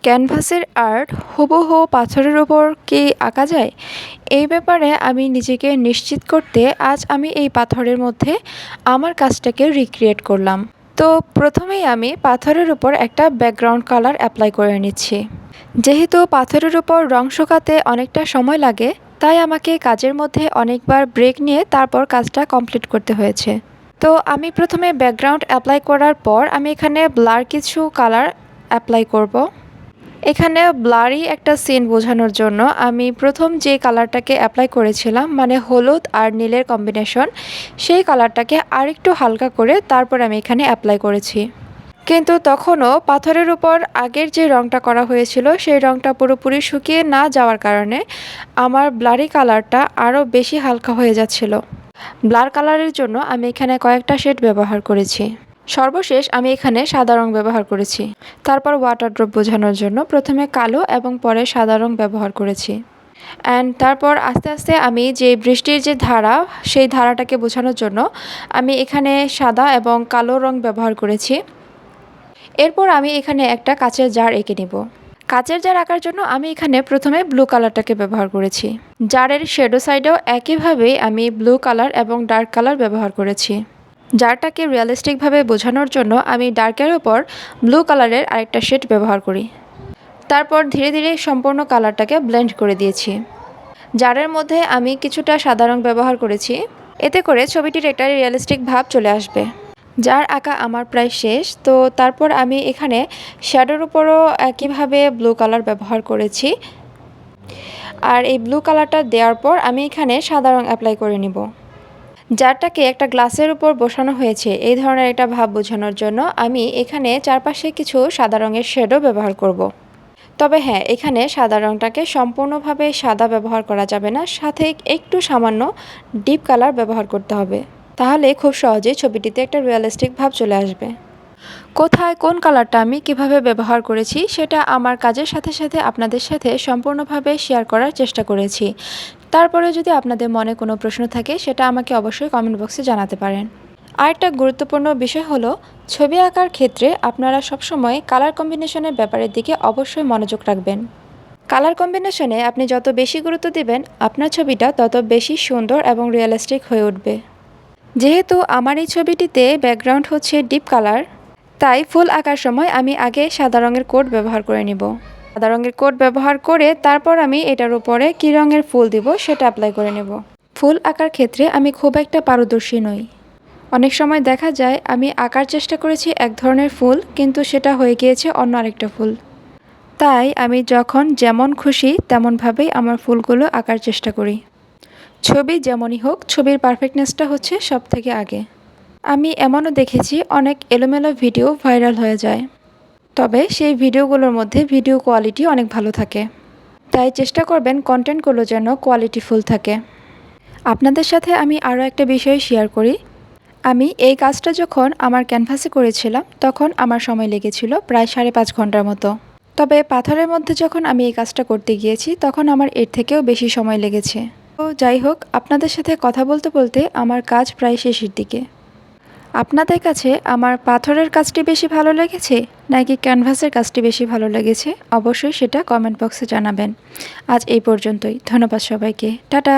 ক্যানভাসের আর্ট হুবহু পাথরের উপর কি আঁকা যায়? এই ব্যাপারে আমি নিজেকে নিশ্চিত করতে আজ আমি এই পাথরের মধ্যে আমার কাজটাকে রিক্রিয়েট করলাম। তো প্রথমেই আমি পাথরের উপর একটা ব্যাকগ্রাউন্ড কালার অ্যাপ্লাই করে নিচ্ছি। যেহেতু পাথরের উপর রং শুকাতে অনেকটা সময় লাগে, তাই আমাকে কাজের মধ্যে অনেকবার ব্রেক নিয়ে তারপর কাজটা কমপ্লিট করতে হয়েছে। তো আমি প্রথমে ব্যাকগ্রাউন্ড অ্যাপ্লাই করার পর আমি এখানে ব্লার কিছু কালার অ্যাপ্লাই করব। এখানে ব্লারি একটা সিন বোঝানোর জন্য আমি প্রথম যে কালারটাকে অ্যাপ্লাই করেছিলাম, মানে হলুদ আর নীলের কম্বিনেশন, সেই কালারটাকে আরেকটু হালকা করে তারপর আমি এখানে অ্যাপ্লাই করেছি। কিন্তু তখনও পাথরের উপর আগের যে রঙটা করা হয়েছিল সেই রঙটা পুরোপুরি শুকিয়ে না যাওয়ার কারণে আমার ব্লারি কালারটা আরও বেশি হালকা হয়ে যাচ্ছিল। ব্লার কালারের জন্য আমি এখানে কয়েকটা শেড ব্যবহার করেছি। সর্বশেষ আমি এখানে সাদা রং ব্যবহার করেছি। তারপর ওয়াটার ড্রপ বোঝানোর জন্য প্রথমে কালো এবং পরে সাদা রং ব্যবহার করেছি। তারপর আস্তে আস্তে আমি যে বৃষ্টির যে ধারা, সেই ধারাটাকে বোঝানোর জন্য আমি এখানে সাদা এবং কালো রং ব্যবহার করেছি। এরপর আমি এখানে একটা কাচের জার এঁকে নিব। কাচের জার আঁকার জন্য আমি এখানে প্রথমে ব্লু কালারটাকে ব্যবহার করেছি। জারের শ্যাডো সাইডেও একইভাবেই আমি ব্লু কালার এবং ডার্ক কালার ব্যবহার করেছি। জারটাকে রিয়েলিস্টিকভাবে বোঝানোর জন্য আমি ডার্কের ওপর ব্লু কালারের আরেকটা শেড ব্যবহার করি। তারপর ধীরে ধীরে সম্পূর্ণ কালারটাকে ব্লেন্ড করে দিয়েছি। জারের মধ্যে আমি কিছুটা সাদা রং ব্যবহার করেছি, এতে করে ছবিটির একটা রিয়েলিস্টিক ভাব চলে আসবে। জার আঁকা আমার প্রায় শেষ। তো তারপর আমি এখানে শ্যাডোর উপরও একইভাবে ব্লু কালার ব্যবহার করেছি। আর এই ব্লু কালারটা দেওয়ার পর আমি এখানে সাদা রং অ্যাপ্লাই করে নিব। জারটাকে একটা গ্লাসের উপর বসানো হয়েছে এই ধরনের একটা ভাব বোঝানোর জন্য আমি এখানে চারপাশে কিছু সাদা রঙের শ্যাডো ব্যবহার করব। তবে হ্যাঁ, এখানে সাদা রঙটাকে সম্পূর্ণভাবে সাদা ব্যবহার করা যাবে না, সাথে একটু সামান্য ডিপ কালার ব্যবহার করতে হবে। তাহলে খুব সহজেই ছবিটিতে একটা রিয়েলিস্টিক ভাব চলে আসবে। কোথায় কোন কালারটা আমি কিভাবে ব্যবহার করেছি সেটা আমার কাজের সাথে সাথে আপনাদের সাথে সম্পূর্ণভাবে শেয়ার করার চেষ্টা করেছি। তারপরে যদি আপনাদের মনে কোনো প্রশ্ন থাকে সেটা আমাকে অবশ্যই কমেন্ট বক্সে জানাতে পারেন। আরেকটা গুরুত্বপূর্ণ বিষয় হলো, ছবি আঁকার ক্ষেত্রে আপনারা সবসময় কালার কম্বিনেশনের ব্যাপারের দিকে অবশ্যই মনোযোগ রাখবেন। কালার কম্বিনেশনে আপনি যত বেশি গুরুত্ব দেবেন, আপনার ছবিটা তত বেশি সুন্দর এবং রিয়েলিস্টিক হয়ে উঠবে। যেহেতু আমার এই ছবিটিতে ব্যাকগ্রাউন্ড হচ্ছে ডিপ কালার, তাই ফুল আঁকার সময় আমি আগে সাদা রঙের কোড ব্যবহার করে নিব। সাদা রঙের কোড ব্যবহার করে তারপর আমি এটার উপরে কী রঙের ফুল দিব সেটা অ্যাপ্লাই করে নেব। ফুল আঁকার ক্ষেত্রে আমি খুব একটা পারদর্শী নই। অনেক সময় দেখা যায় আমি আঁকার চেষ্টা করেছি এক ধরনের ফুল, কিন্তু সেটা হয়ে গিয়েছে অন্য আরেকটা ফুল। তাই আমি যখন যেমন খুশি তেমনভাবেই আমার ফুলগুলো আঁকার চেষ্টা করি। ছবি যেমনই হোক, ছবির পারফেক্টনেসটা হচ্ছে সব থেকে আগে। আমি এমনও দেখেছি অনেক এলোমেলো ভিডিও ভাইরাল হয়ে যায়, তবে সেই ভিডিওগুলোর মধ্যে ভিডিও কোয়ালিটি অনেক ভালো থাকে। তাই চেষ্টা করবেন কন্টেন্টগুলো যেন কোয়ালিটিফুল থাকে। আপনাদের সাথে আমি আরও একটা বিষয় শেয়ার করি। আমি এই কাজটা যখন আমার ক্যানভাসে করেছিলাম তখন আমার সময় লেগেছিল প্রায় 5.5 ঘন্টার মতো। তবে পাথরের মধ্যে যখন আমি এই কাজটা করতে গিয়েছি তখন আমার এর থেকেও বেশি সময় লেগেছে। তো যাই হোক, আপনাদের সাথে কথা বলতে বলতে আমার কাজ প্রায় শেষের দিকে। আপনাদের কাছে আমার পাথরের কাজটি বেশি ভালো লেগেছে নাকি ক্যানভাসের কাজটি বেশি ভালো লেগেছে, অবশ্যই সেটা কমেন্ট বক্সে জানাবেন। আজ এই পর্যন্তই। ধন্যবাদ সবাইকে। টাটা।